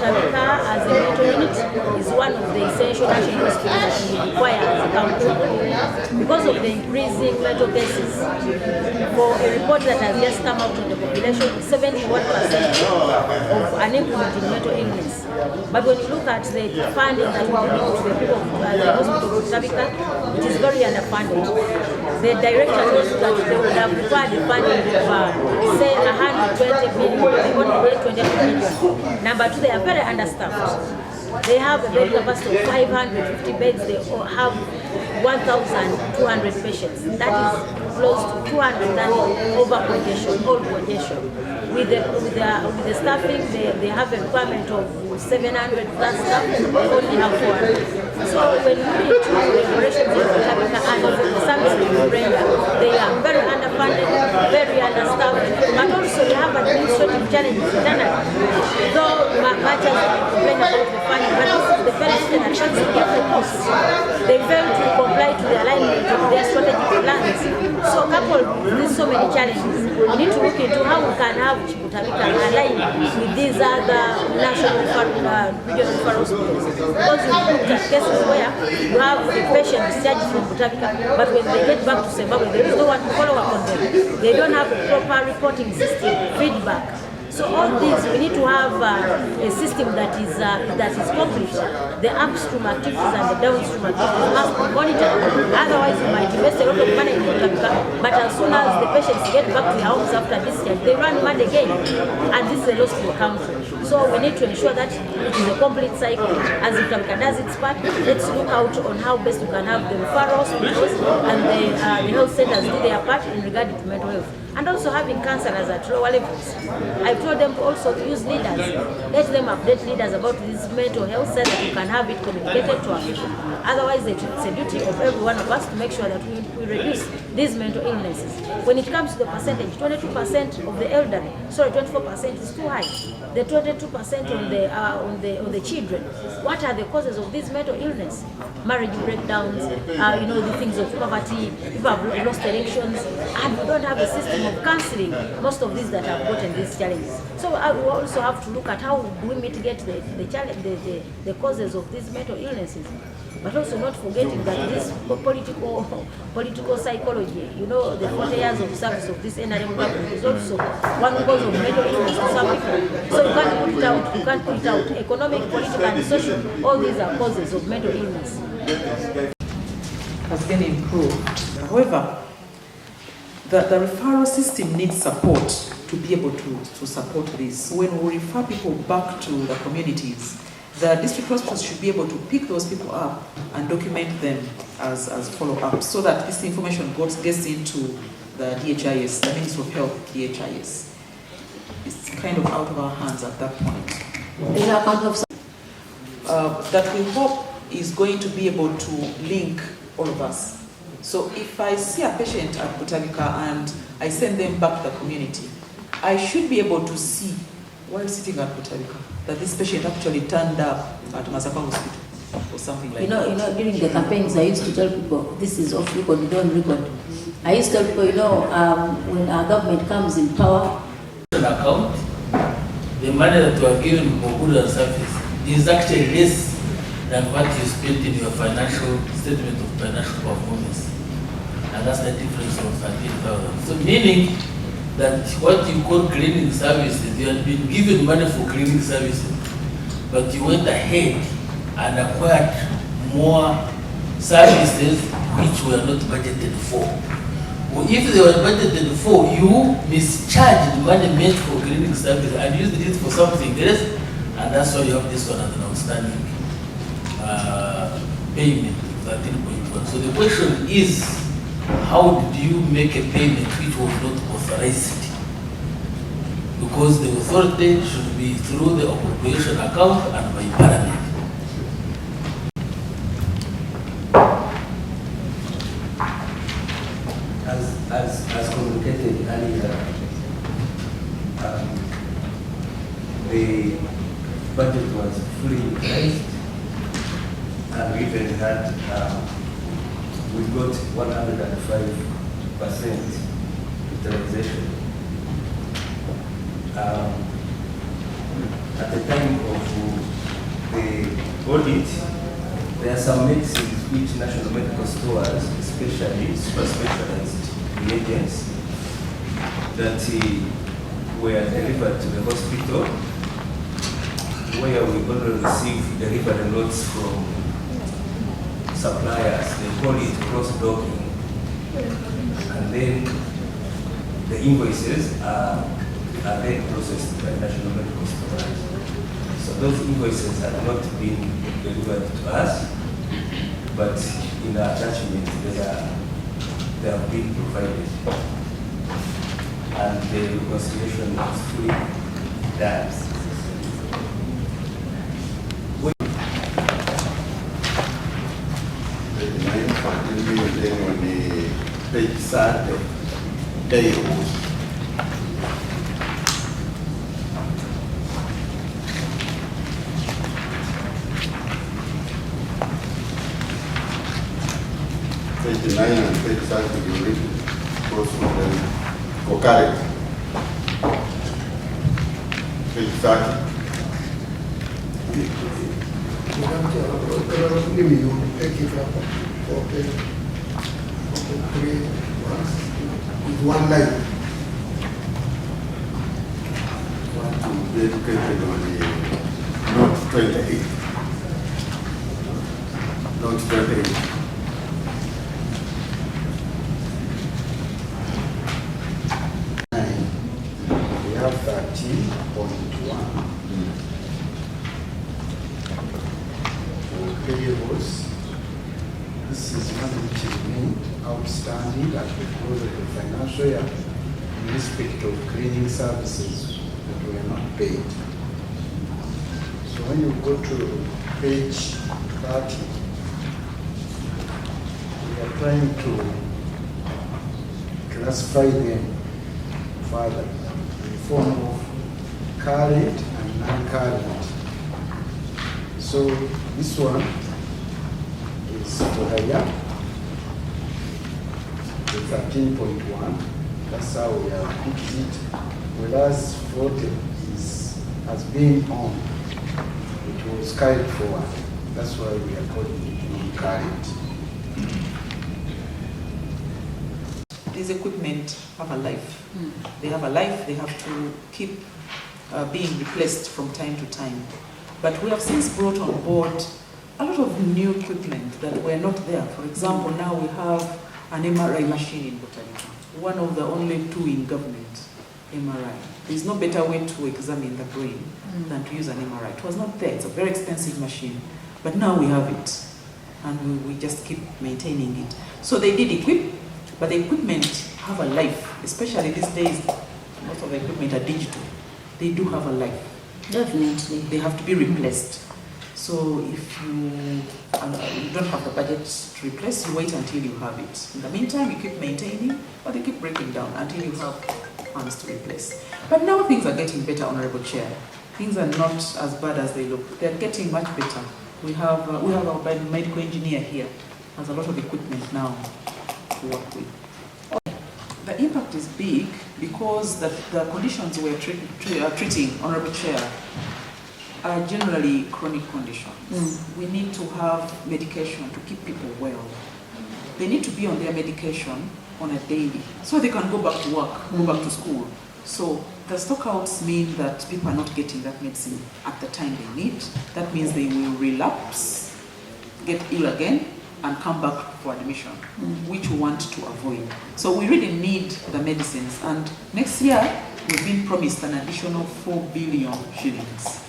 Butabika as a mental unit is one of the essential national hospitals that we require as a country because of the increasing mental cases. For a report that has just come out on the population, 71% of unemployment in mental illness. But when you look at the funding that we give to the people of the hospital of Butabika, it is very underfunded. The director knows that they would have required the funding of say 120 million, they only get 20 million. Number two, they are very understaffed. They have a bed capacity of 550 beds. They have 1,200 patients. That is close to 200 over congestion, old congestion. With the staffing, they have a requirement of 700 plus staff. Only have 400. So when you read the regulations of Butabika and the services they render, they are very underfunded, very understaffed, but also they have administrative challenges internally. Though much as they complain about the funding, but this is the very system that comes to give the costs. They fail to comply to the alignment of their strategic plans. So coupled with so many challenges, we need to look into how we can have Butabika align with these other national regional referral hospitals. Because we looked at cases where you have a patient discharged from Butabika, but when they get back to Zimbabwe, there is no one to follow up on them. They don't have a proper reporting system, feedback. So all these, we need to have a system that is complete. The upstream activities and the downstream activities must be monitored. Otherwise, you might invest a lot of money in Butabika, but as soon as the patients get back to their homes after discharge, they run mad again, and this is a loss to the country. So we need to ensure that it is a complete cycle. As Butabika does its part, let's look out on how best we can have the referral hospitals and the health centers do their part in regard to mental health. And also having counselors at lower levels. I've told them also to use leaders. Let them update leaders about this mental health so that we can have it communicated to our people. Otherwise, it's a duty of every one of us to make sure that we reduce these mental illnesses. When it comes to the percentage, 22% of the elderly, sorry, 24% is too high. The 22% on the children. What are the causes of this mental illness? Marriage breakdowns, the things of poverty, people have lost erections, and we don't have a system of counseling most of these that have gotten these challenges. So we also have to look at how do we mitigate the causes of these mental illnesses. But also not forgetting that this political psychology, the 40 years of service of this NRM government is also one cause of mental illness to some people. So you can't put it out. Economic, political, and social, all these are causes of mental illness. Has been improved. However, the referral system needs support to be able to support this. When we refer people back to the communities, the district hospitals should be able to pick those people up and document them as follow-up so that this information gets into the DHIS, the Ministry of Health, DHIS. It's kind of out of our hands at that point. That we hope is going to be able to link all of us. So if I see a patient at Butabika and I send them back to the community, I should be able to see while sitting at Butabika that this patient actually turned up at Masaka Hospital or something like that. During the campaigns, I used to tell people, this is off record, you don't record. I used to tell people, when our government comes in power, account, the money that you are given for good and service is actually less than what you spent in your financial statement of financial performance. And that's the difference of 13,000. So meaning that what you call cleaning services, you had been given money for cleaning services, but you went ahead and acquired more services which were not budgeted for. Well, if they were budgeted for, you mischarged money meant for cleaning services and used it for something else, and that's why you have this one as an outstanding payment, 13.1. So the question is, how did you make a payment which was not authorized? Because the authority should be through the appropriation account and by parliament. As communicated earlier, the budget was fully utilized, and we even had we got 105% utilization. At the time of audit, there are some medicines which national medical stores, especially super specialized reagents, that were delivered to the hospital, where we only receive delivery notes from suppliers. They call it cross-docking, and then the invoices are then processed by national medical stores. So those invoices have not been delivered to us, but in the attachment they have been provided, and the reconciliation is fully done. Page 30, tables. Page 9 and page 30, you read for correct. Page 30. With one line. Dedicated on the note 28. Note 28. We have 13.1 for payables. This is one which is named outstanding at the close of the financial year in respect of cleaning services that were not paid. So when you go to page 30, we are trying to classify them further in the form of current and non-current. So this one is for the year, the 13.1. That's how we have picked it. Whereas 40 has been on. It was carried forward. That's why we are calling it non-current. These equipment have a life. They have a life. They have to keep being replaced from time to time. But we have since brought on board a lot of new equipment that were not there. For example, now we have an MRI machine in Butabika, one of the only 2 in government, MRI. There's no better way to examine the brain than to use an MRI. It was not there. It's a very expensive machine. But now we have it, and we just keep maintaining it. So they did equip, but the equipment have a life, especially these days. Most of the equipment are digital. They do have a life. Definitely. They have to be replaced. So if you don't have the budget to replace, you wait until you have it. In the meantime, you keep maintaining, but they keep breaking down until you have funds to replace. But now things are getting better, Honorable Chair. Things are not as bad as they look. They're getting much better. We have our medical engineer here. Has a lot of equipment now to work with. The impact is big because the conditions we're treating, Honorable Chair, are generally chronic conditions. We need to have medication to keep people well. They need to be on their medication on a daily, so they can go back to work, go back to school. So the stockouts mean that people are not getting that medicine at the time they need. That means they will relapse, get ill again, and come back for admission, which we want to avoid. So we really need the medicines. And next year, we've been promised an additional 4 billion shillings.